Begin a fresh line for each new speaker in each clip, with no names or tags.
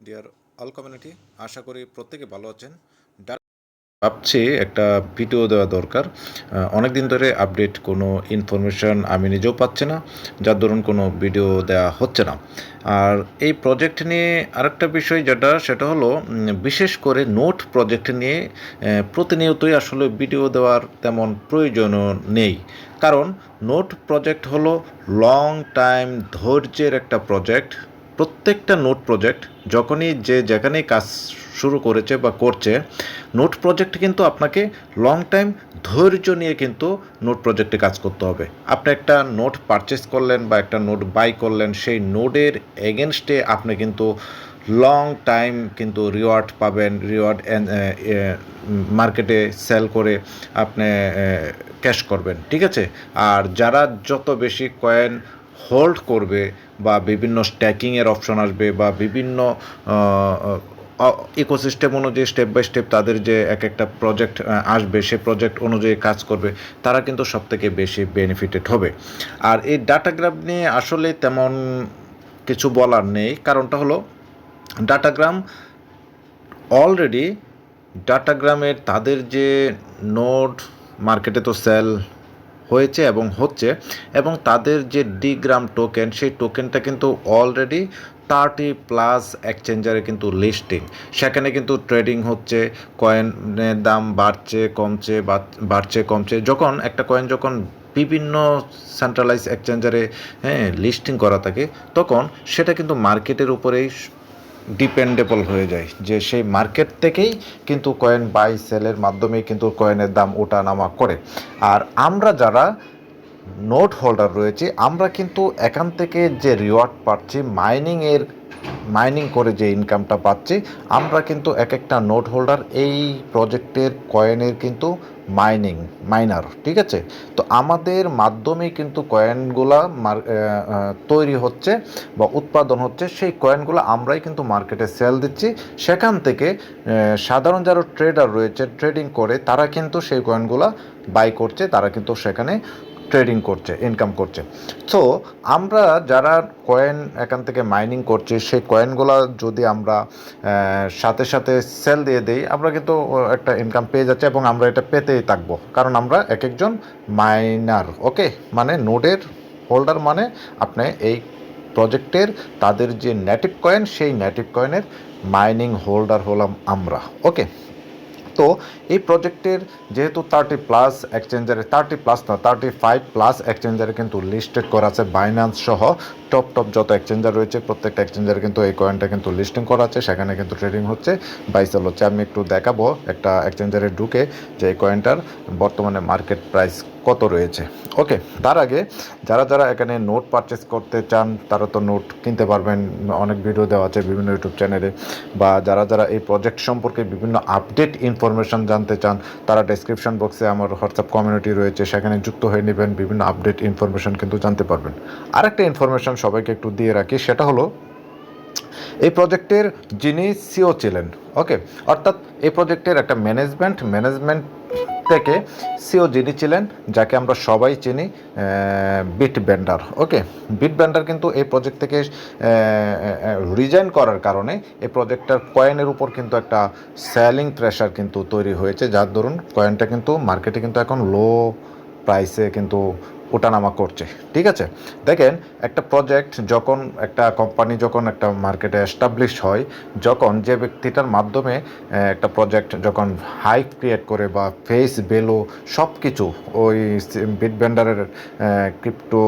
Deer all community, আশা করি প্রত্যেকে ভালো আছেন। ভাবছি একটা ভিডিও দেওয়া দরকার। অনেক দিন ধরে আপডেট কোনো ইনফরমেশন আমি নিজেও পাচ্ছি না, যার দরুন কোনো ভিডিও দেওয়া হচ্ছে না। আর এই প্রজেক্ট নিয়ে আরেকটা বিষয় সেটা হলো বিশেষ করে নোট প্রজেক্ট নিয়ে প্রতিনিয়তই আসলে ভিডিও দেওয়ার তেমন প্রয়োজনও নেই। কারণ নোট প্রজেক্ট হলো লং টাইম ধৈর্যের একটা প্রজেক্ট। প্রত্যেকটা নোট প্রজেক্ট যখনই যে যেখানেই কাজ শুরু করেছে বা করছে, নোট প্রজেক্ট কিন্তু আপনাকে লং টাইম ধৈর্য নিয়ে কিন্তু নোট প্রজেক্টে কাজ করতে হবে। আপনি একটা নোট পারচেস করলেন বা একটা নোট বাই করলেন, সেই নোটের এগেনস্টে আপনি কিন্তু লং টাইম কিন্তু রিওয়ার্ড পাবেন। রিওয়ার্ড মার্কেটে সেল করে আপনি ক্যাশ করবেন, ঠিক আছে। আর যারা যত বেশি কয়েন হোল্ড করবে বা বিভিন্ন স্ট্যাকিংয়ের অপশন আসবে বা বিভিন্ন ইকোসিস্টেম অনুযায়ী স্টেপ বাই স্টেপ তাদের যে এক একটা প্রজেক্ট আসবে, সে প্রজেক্ট অনুযায়ী কাজ করবে, তারা কিন্তু সবথেকে বেশি বেনিফিটেড হবে। আর এই ডাটাগ্রাম নিয়ে আসলে তেমন কিছু বলার নেই। কারণটা হলো ডাটাগ্রাম অলরেডি ডাটাগ্রামের তাদের যে নোড মার্কেটে তো সেল হয়েছে এবং হচ্ছে, এবং তাদের যে ডিগ্রাম টোকেন, সেই টোকেনটা কিন্তু অলরেডি 30+ এক্সচেঞ্জারে কিন্তু লিস্টিং। সেখানে কিন্তু ট্রেডিং হচ্ছে, কয়েনের দাম বাড়ছে কমছে, বাড়ছে কমছে। যখন একটা কয়েন যখন বিভিন্ন সেন্ট্রালাইজ এক্সচেঞ্জারে লিস্টিং করা থাকে, তখন সেটা কিন্তু মার্কেটের উপরেই ডিপেন্ডেবল হয়ে যায়, যে সেই মার্কেট থেকেই কিন্তু কয়েন বাই সেলের মাধ্যমেই কিন্তু কয়েনের দাম ওঠা নামা করে। আর আমরা যারা নোট হোল্ডার রয়েছে, আমরা কিন্তু এখান থেকে যে রিওয়ার্ড পাচ্ছি, মাইনিং করে যে ইনকামটা পাচ্ছি, আমরা কিন্তু এক একটা নোট হোল্ডার এই প্রজেক্টের কয়েনের কিন্তু মাইনার, ঠিক আছে। তো আমাদের মাধ্যমেই কিন্তু কয়েনগুলা তৈরি হচ্ছে বা উৎপাদন হচ্ছে। সেই কয়েনগুলো আমরাই কিন্তু মার্কেটে সেল দিচ্ছি। সেখান থেকে সাধারণ যারা ট্রেডার রয়েছে, ট্রেডিং করে, তারা কিন্তু সেই কয়েনগুলো বাই করছে, তারা কিন্তু সেখানে ট্রেডিং করছে, ইনকাম করছে। সো আমরা যারা কয়েন এখান থেকে মাইনিং করছি, সেই কয়েনগুলো যদি আমরা সাথে সাথে সেল দিয়ে দিই, আমরা কিন্তু একটা ইনকাম পেয়ে যাচ্ছি এবং আমরা এটা পেতেই থাকবো, কারণ আমরা এক একজন মাইনার। ওকে, মানে নোডের হোল্ডার, মানে আপনি এই প্রজেক্টের তাদের যে নেটিভ কয়েন, সেই নেটিভ কয়েনের মাইনিং হোল্ডার হলাম আমরা। ওকে, তো এই প্রজেক্টের যেহেতু 30+ এক্সচেঞ্জারে, 30+ না 35+ এক্সচেঞ্জারে কিন্তু লিস্টেড করা আছে, বাইন্যান্স সহ টপ যত এক্সচেঞ্জার রয়েছে প্রত্যেকটা এক্সচেঞ্জারে কিন্তু এই কয়েনটা কিন্তু লিস্টিং করা আছে, সেখানে কিন্তু ট্রেডিং হচ্ছে, বাই সেল হচ্ছে। আমি একটু দেখাবো একটা এক্সচেঞ্জারে ঢুকে যে এই কয়েনটার বর্তমানে মার্কেট প্রাইস কত রয়েছে। ওকে, তার আগে যারা যারা এখানে নোট পারচেস করতে চান, তারা তো নোট কিনতে পারবেন, অনেক ভিডিও দেওয়া আছে বিভিন্ন ইউটিউব চ্যানেলে। বা যারা যারা এই প্রজেক্ট সম্পর্কে বিভিন্ন আপডেট ইনফরমেশন জানতে চান, তারা ডেসক্রিপশন বক্সে আমার হোয়াটসঅ্যাপ কমিউনিটি রয়েছে, সেখানে যুক্ত হয়ে নেবেন, বিভিন্ন আপডেট ইনফরমেশন কিন্তু জানতে পারবেন। আরেকটা ইনফরমেশন সবাইকে একটু দিয়ে রাখি, সেটা হলো এই প্রজেক্টের যিনি সিও ছিলেন, ওকে, অর্থাৎ এই প্রজেক্টের একটা ম্যানেজমেন্ট থেকে সিও যিনি ছিলেন, যাকে আমরা সবাই চিনি বিট বেন্ডার। ওকে, বিট বেন্ডার কিন্তু এই প্রজেক্ট থেকে রিজাইন করার কারণে এই প্রজেক্টটার কয়েনের উপর কিন্তু একটা সেলিং প্রেশার কিন্তু তৈরি হয়েছে, যার দরুন কয়েনটা কিন্তু মার্কেটে কিন্তু এখন লো প্রাইসে কিন্তু ওঠানামা করছে, ঠিক আছে। দেখেন, একটা প্রজেক্ট যখন, একটা কোম্পানি যখন একটা মার্কেটে এস্টাবলিশ হয়, যখন যে ব্যক্তিটার মাধ্যমে একটা প্রজেক্ট যখন হাইপ ক্রিয়েট করে বা ফেস ভ্যালু সব কিছু, ওই বিট ভেন্ডারের crypto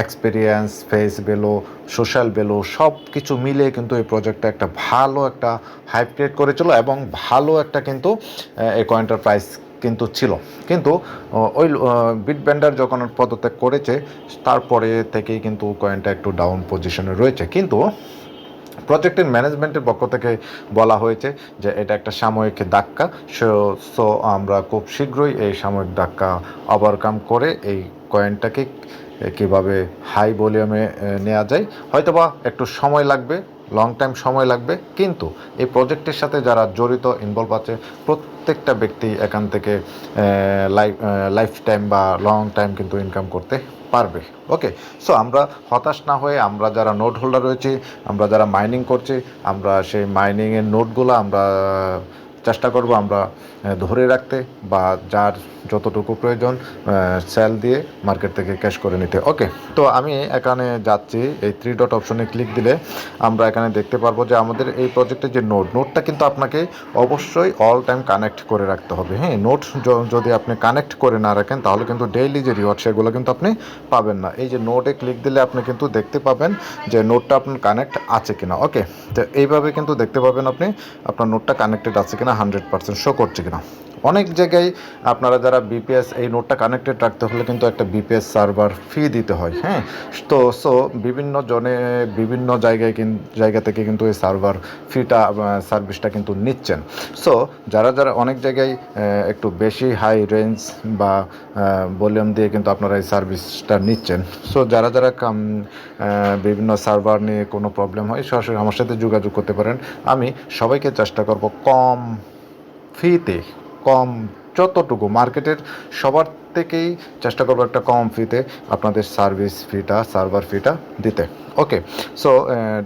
experience, face value, social value সব কিছু মিলে কিন্তু এই প্রজেক্টটা একটা ভালো একটা হাইপ ক্রিয়েট করেছিল এবং ভালো একটা কিন্তু এই কয়েনটার প্রাইস কিন্তু ছিল। কিন্তু ওই বিট বেন্ডার যখন পদত্যাগ করেছে, তারপরে থেকেই কিন্তু কয়েনটা একটু ডাউন পজিশনে রয়েছে। কিন্তু প্রজেক্টের ম্যানেজমেন্টের পক্ষ থেকে বলা হয়েছে যে এটা একটা সাময়িক ধাক্কা, সো আমরা খুব শীঘ্রই এই সাময়িক ধাক্কা ওভারকাম করে এই কয়েনটাকে কীভাবে হাই ভলিউমে নেওয়া যায়, হয়তোবা একটু সময় লাগবে, লং টাইম সময় লাগবে, কিন্তু এই প্রজেক্টের সাথে যারা জড়িত, ইনভলভ আছে, প্রত্যেকটা ব্যক্তি এখান থেকে লাইফ টাইম বা লং টাইম কিন্তু ইনকাম করতে পারবে। ওকে, সো আমরা হতাশ না হয়ে আমরা যারা নোট হোল্ডার রয়েছি, আমরা যারা মাইনিং করছি, আমরা সেই মাইনিংয়ের নোটগুলো আমরা চেষ্টা করব আমরা ধরে রাখতে, বা যার যতটুকু প্রয়োজন সেল দিয়ে মার্কেট থেকে ক্যাশ করে নিতে। ওকে, তো আমি এখানে যাচ্ছি, এই 3 ডট অপশনে ক্লিক দিলে আমরা এখানে দেখতে পারবো যে আমাদের এই প্রজেক্টের যে নোটটা কিন্তু আপনাকে অবশ্যই অল টাইম কানেক্ট করে রাখতে হবে। হ্যাঁ, নোট যদি আপনি কানেক্ট করে না রাখেন তাহলে কিন্তু ডেইলি যে রিওয়ার্ড সেগুলো কিন্তু আপনি পাবেন না। এই যে নোটে ক্লিক দিলে আপনি কিন্তু দেখতে পাবেন যে নোটটা আপনার কানেক্ট আছে কিনা। ওকে, তো এইভাবে কিন্তু দেখতে পাবেন আপনি আপনার নোটটা কানেক্টেড আছে কিনা, 100% শো করছে কিনা। অনেক জায়গায় আপনারা যারা বিপিএস এই নোটটা কানেক্টেড রাখতে হলে কিন্তু একটা বিপিএস সার্ভার ফি দিতে হয়। হ্যাঁ, তো সো বিভিন্ন জনে বিভিন্ন জায়গা থেকে কিন্তু এই সার্ভার ফিটা সার্ভিসটা কিন্তু নিচ্ছেন। সো যারা যারা অনেক জায়গায় একটু বেশি হাই রেঞ্জ বা ভলিউম দিয়ে কিন্তু আপনারা এই সার্ভিসটা নিচ্ছেন। সো যারা যারা বিভিন্ন সার্ভার নিয়ে কোনো প্রবলেম হয় সরাসরি আমার সাথে যোগাযোগ করতে পারেন। আমি সবাইকে চেষ্টা করব কম ফিতে, কম যতটুকু মার্কেটের সবার থেকেই চেষ্টা করবো একটা কম ফিতে আপনাদের সার্ভার ফিটা দিতে। ওকে, সো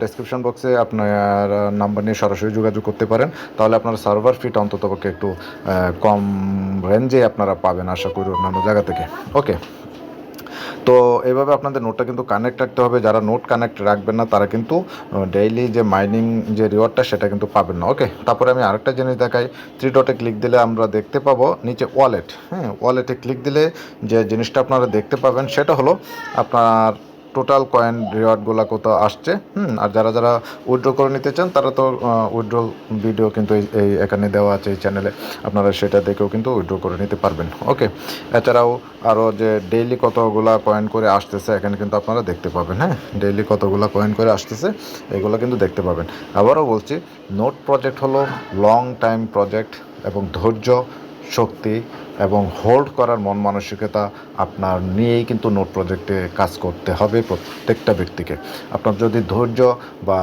ডেসক্রিপশন বক্সে আপনার নাম্বার নিয়ে সরাসরি যোগাযোগ করতে পারেন, তাহলে আপনার সার্ভার ফিটা অন্ততপক্ষে একটু কম রেঞ্জে আপনারা পাবেন আশা করি অন্যান্য জায়গা থেকে। ওকে, তো এইভাবে আপনাদের নোটটা কিন্তু কানেক্ট রাখতে হবে। যারা নোট কানেক্ট রাখবেন না তারা কিন্তু ডেইলি যে মাইনিং যে রিওয়ার্ডটা সেটা কিন্তু পাবেন না। ওকে, তারপরে আমি আরেকটা জিনিস দেখাই। 3 ডটে ক্লিক দিলে আমরা দেখতে পাবো নিচে ওয়ালেট। হ্যাঁ, ওয়ালেটে ক্লিক দিলে যে জিনিসটা আপনারা দেখতে পাবেন সেটা হলো আপনার টোটাল কয়েন রিওয়ার্ডগুলো কত আসছে। আর যারা যারা উইথড্র করে নিতে চান তারা তো উইথড্র ভিডিও কিন্তু এই এখানে দেওয়া আছে এই চ্যানেলে, আপনারা সেটা দেখেও কিন্তু উইথড্র করে নিতে পারবেন। ওকে, এছাড়াও আরও যে ডেইলি কতগুলা কয়েন করে আসতেছে এখানে কিন্তু আপনারা দেখতে পাবেন। হ্যাঁ, ডেইলি কতগুলা কয়েন করে আসতেছে এগুলো কিন্তু দেখতে পাবেন। আবারও বলছি, নোট প্রজেক্ট হলো লং টাইম প্রজেক্ট এবং ধৈর্য, শক্তি এবং হোল্ড করার মন মানসিকতা আপনার নিয়েই কিন্তু নোট প্রজেক্টে কাজ করতে হবে প্রত্যেকটা ব্যক্তিকে। আপনার যদি ধৈর্য বা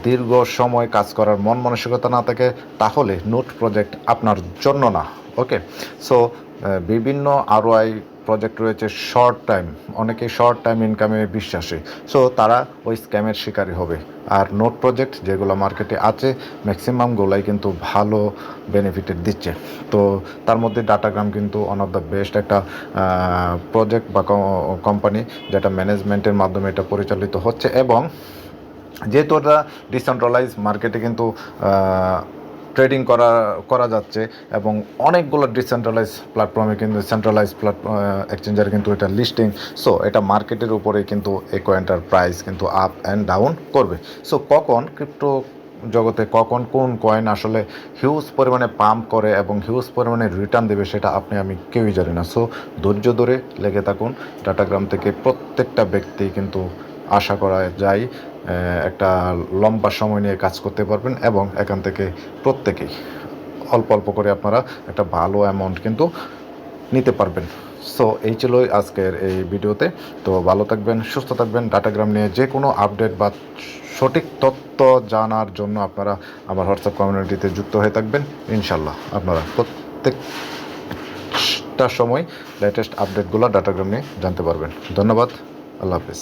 দীর্ঘ সময় কাজ করার মন মানসিকতা না থাকে তাহলে নোট প্রজেক্ট আপনার জন্য না। ওকে, সো বিভিন্ন আরওআই প্রজেক্ট রয়েছে শর্ট টাইম, অনেকে শর্ট টাইম ইনকামে বিশ্বাসী, সো তারা ওই স্ক্যামের শিকারী হবে। আর নোট প্রজেক্ট যেগুলো মার্কেটে আছে ম্যাক্সিমামগুলাই কিন্তু ভালো বেনিফিটেড দিচ্ছে। তো তার মধ্যে ডাটাগ্রাম কিন্তু ওয়ান অফ দ্য বেস্ট একটা প্রজেক্ট বা কোম্পানি যেটা ম্যানেজমেন্টের মাধ্যমে এটা পরিচালিত হচ্ছে, এবং যেহেতু এটা ডিসেন্ট্রালাইজ মার্কেটে কিন্তু ট্রেডিং করা যাচ্ছে, এবং অনেকগুলো ডিসেন্ট্রালাইজ প্ল্যাটফর্মে কিন্তু সেন্ট্রালাইজ এক্সচেঞ্জারে কিন্তু এটা লিস্টিং। সো এটা মার্কেটের উপরে কিন্তু এই কয়েনটার প্রাইস কিন্তু আপ অ্যান্ড ডাউন করবে। সো কখন ক্রিপ্টো জগতে কখন কোন কয়েন আসলে হিউজ পরিমাণে পাম্প করে এবং হিউজ পরিমাণে রিটার্ন দেবে সেটা আমি কেউই জানি না। সো ধৈর্য ধরে লেগে থাকুন। ডাটাগ্রাম থেকে প্রত্যেকটা ব্যক্তি কিন্তু আশা করা যায় একটা লম্বা সময় নিয়ে কাজ করতে পারবেন, এবং এখান থেকে প্রত্যেকেই অল্প অল্প করে আপনারা একটা ভালো অ্যামাউন্ট কিন্তু নিতে পারবেন। সো এই ছিল আজকের এই ভিডিওতে। তো ভালো থাকবেন, সুস্থ থাকবেন। ডাটাগ্রাম নিয়ে যে কোনো আপডেট বা সঠিক তথ্য জানার জন্য আপনারা আমার হোয়াটসঅ্যাপ কমিউনিটিতে যুক্ত হয়ে থাকবেন। ইনশাল্লাহ আপনারা প্রত্যেকটা সময় লেটেস্ট আপডেটগুলো ডাটাগ্রাম নিয়ে জানতে পারবেন। ধন্যবাদ, আল্লাহ হাফিজ।